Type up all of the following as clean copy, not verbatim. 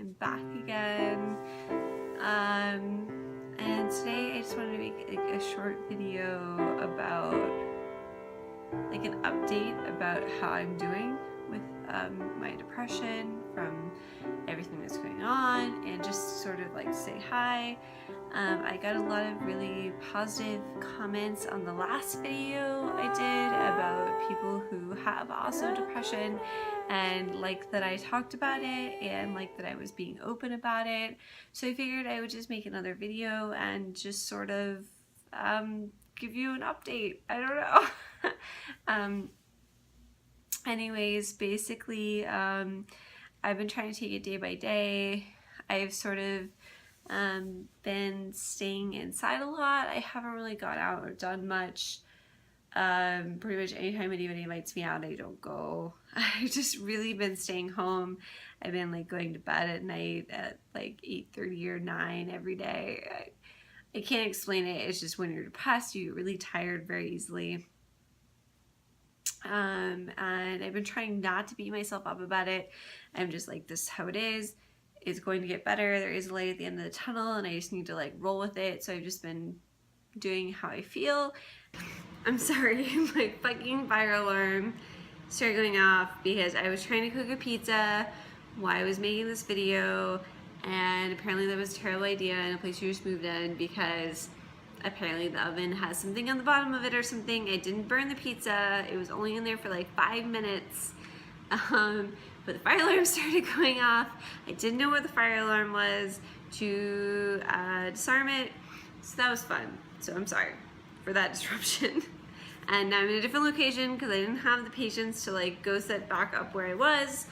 I'm back again. And today I just wanted to make like a short video about like an update about how I'm doing with my depression from everything that's going on, and just sort of like say hi. I got a lot of really positive comments on the last video I did about people who have also depression, and like that I talked about it, and like that I was being open about it. So I figured I would just make another video and just sort of give you an update. I don't know. Anyways, basically I've been trying to take it day by day. I've sort of been staying inside a lot. I haven't really gone out or done much. Pretty much anytime anybody invites me out, I don't go. I've just really been staying home. I've been like going to bed at night at like 8:30 or 9 every day. I can't explain it. It's just when you're depressed, you get really tired very easily. And I've been trying not to beat myself up about it. I'm just like, this is how it is. It's going to get better. There is a light at the end of the tunnel, and I just need to like roll with it. So I've just been doing how I feel. I'm sorry, my fucking fire alarm started going off because I was trying to cook a pizza while I was making this video, and apparently that was a terrible idea in a place you just moved in, because apparently the oven has something on the bottom of it or something. I didn't burn the pizza. It was only in there for like 5 minutes. But the fire alarm started going off. I didn't know what the fire alarm was to disarm it. So that was fun. So I'm sorry for that disruption. And now I'm in a different location because I didn't have the patience to like go set back up where I was.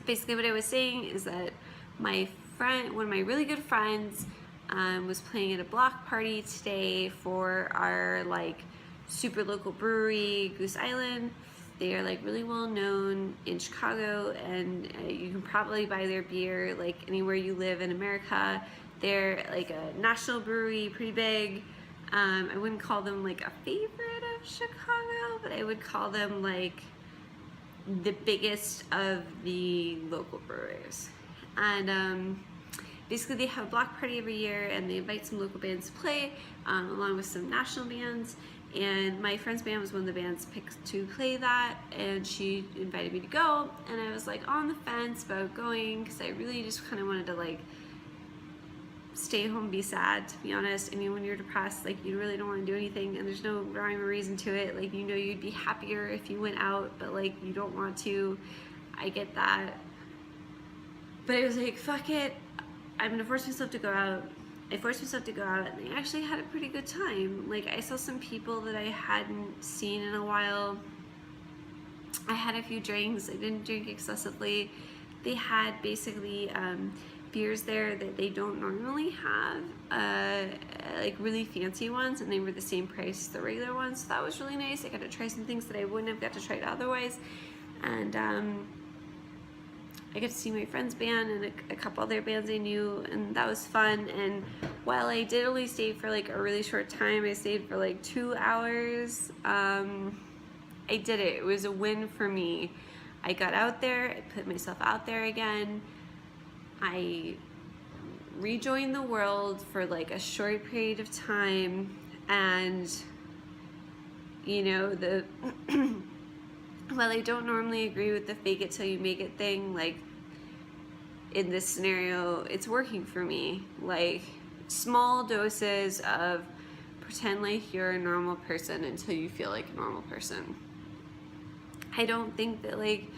Basically what I was saying is that my friend, one of my really good friends, was playing at a block party today for our like super local brewery, Goose Island. They are like really well known in Chicago, and you can probably buy their beer like anywhere you live in America. They're like a national brewery, pretty big. I wouldn't call them like a favorite of Chicago, but I would call them like the biggest of the local breweries. And basically they have a block party every year, and they invite some local bands to play along with some national bands. And my friend's band was one of the bands picked to play that, and she invited me to go, and I was like on the fence about going because I really just kind of wanted to like stay home, be sad, to be honest. I mean, when you're depressed, like you really don't want to do anything, and there's no rhyme or reason to it. Like, you know, you'd be happier if you went out, but like you don't want to. I get that, but I was like, fuck it, I'm gonna force myself to go out. I forced myself to go out, and I actually had a pretty good time. Like, I saw some people that I hadn't seen in a while. I had a few drinks. I didn't drink excessively. They had basically beers there that they don't normally have, like really fancy ones, and they were the same price as the regular ones. So that was really nice. I got to try some things that I wouldn't have got to try otherwise. And I got to see my friend's band and a couple other bands I knew, and that was fun. And while I did only stay for like a really short time, I stayed for like 2 hours, I did it. It was a win for me. I got out there, I put myself out there again. I rejoined the world for like a short period of time, and you know, the while I don't normally agree with the fake it till you make it thing, like in this scenario, it's working for me. Like, small doses of pretend like you're a normal person until you feel like a normal person. I don't think that like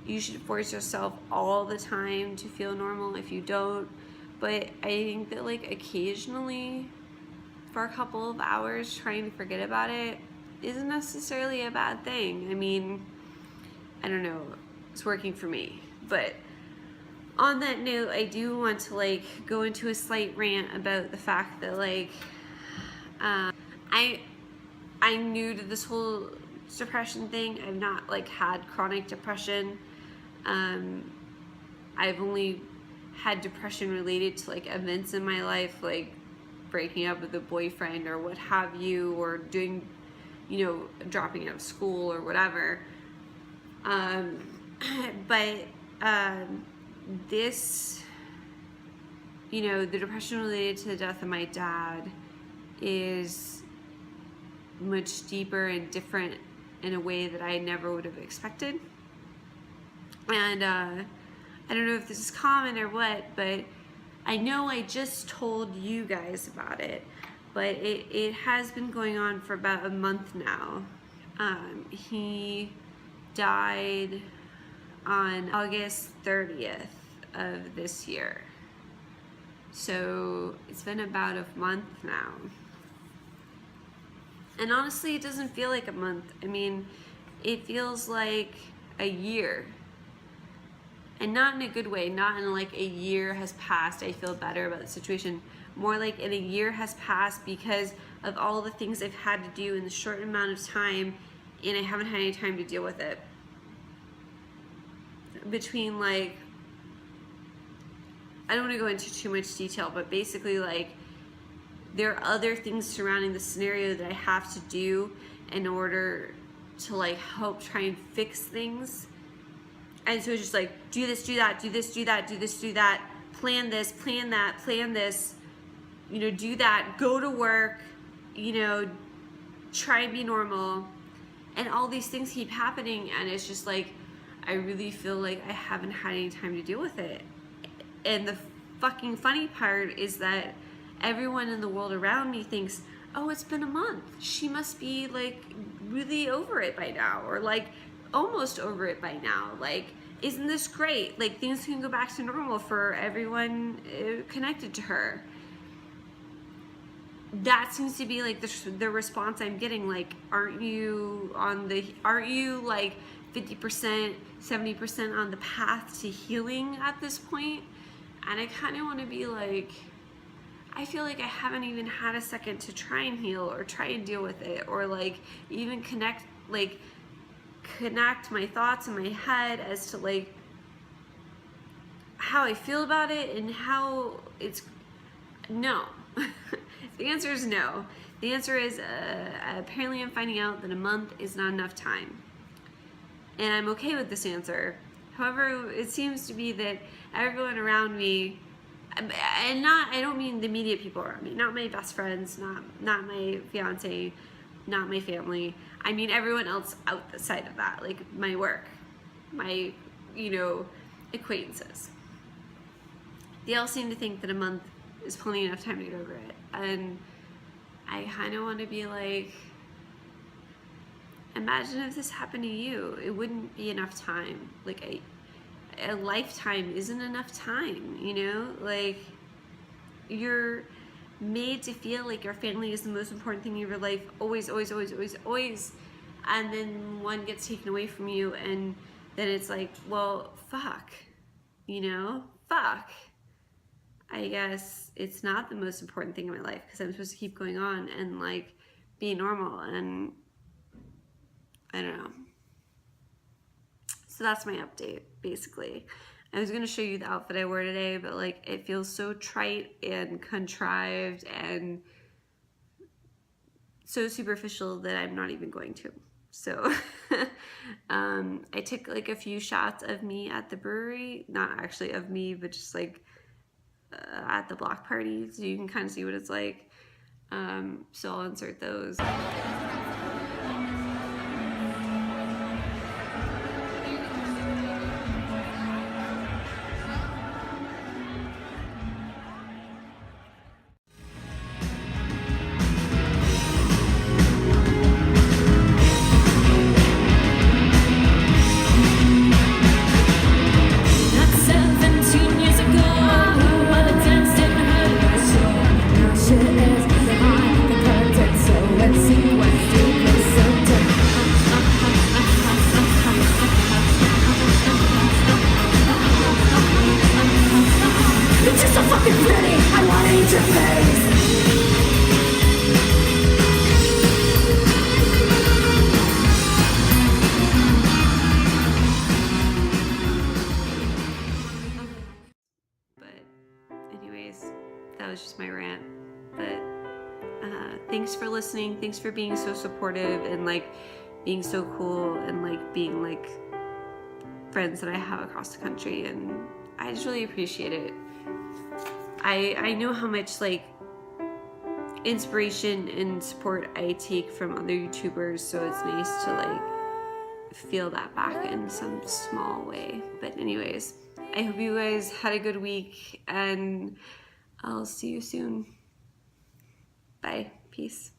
you should force yourself all the time to feel normal if you don't, but I think that like occasionally for a couple of hours trying to forget about it isn't necessarily a bad thing. I mean, I don't know, it's working for me. But on that note, I do want to like go into a slight rant about the fact that like I'm new to this whole depression thing. I've not like had chronic depression. I've only had depression related to like events in my life, like breaking up with a boyfriend or what have you, or doing, you know, dropping out of school or whatever. this, you know, the depression related to the death of my dad is much deeper and different in a way that I never would have expected. And I don't know if this is common or what, but I know I just told you guys about it, but it has been going on for about a month now. He died on August 30th of this year. So it's been about a month now. And honestly, it doesn't feel like a month. I mean, it feels like a year. And not in a good way, not in like a year has passed, I feel better about the situation. More like in a year has passed because of all the things I've had to do in the short amount of time, and I haven't had any time to deal with it. Between like, I don't want to go into too much detail, but basically like there are other things surrounding the scenario that I have to do in order to like help try and fix things. And so it's just like, do this, do that, do this, do that, do this, do that, plan this, plan that, plan this, you know, do that, go to work, you know, try and be normal. And all these things keep happening, and it's just like, I really feel like I haven't had any time to deal with it. And the fucking funny part is that everyone in the world around me thinks, oh, it's been a month. She must be like really over it by now, or like almost over it by now. Like, isn't this great? Like, things can go back to normal for everyone connected to her. That seems to be like the response I'm getting. Like, aren't you like 50%, 70% on the path to healing at this point? And I kind of want to be like, I feel like I haven't even had a second to try and heal or try and deal with it, or like even connect my thoughts in my head as to like how I feel about it and how it's no. The answer is no. The answer is apparently I'm finding out that a month is not enough time, and I'm okay with this answer. However, it seems to be that everyone around me, and I don't mean the immediate people around me, not my best friends, not my fiance, not my family. I mean everyone else outside of that, like my work, my, you know, acquaintances. They all seem to think that a month is plenty enough time to get over it. And I kind of want to be like, imagine if this happened to you. It wouldn't be enough time. Like a lifetime isn't enough time, you know? Like, you're made to feel like your family is the most important thing in your life, always, always, always, always, always. And then one gets taken away from you, and then it's like, well, fuck, you know? Fuck. I guess it's not the most important thing in my life because I'm supposed to keep going on and like be normal, and I don't know. So that's my update, basically. I was gonna show you the outfit I wore today, but like it feels so trite and contrived and so superficial that I'm not even going to. So I took like a few shots of me at the brewery, not actually of me, but just like at the block party, so you can kind of see what it's like. So I'll insert those. That was just my rant. But thanks for listening. Thanks for being so supportive and like being so cool and like being like friends that I have across the country, and I just really appreciate it. I know how much like inspiration and support I take from other YouTubers, so it's nice to like feel that back in some small way. But anyways, I hope you guys had a good week, and I'll see you soon. Bye. Peace.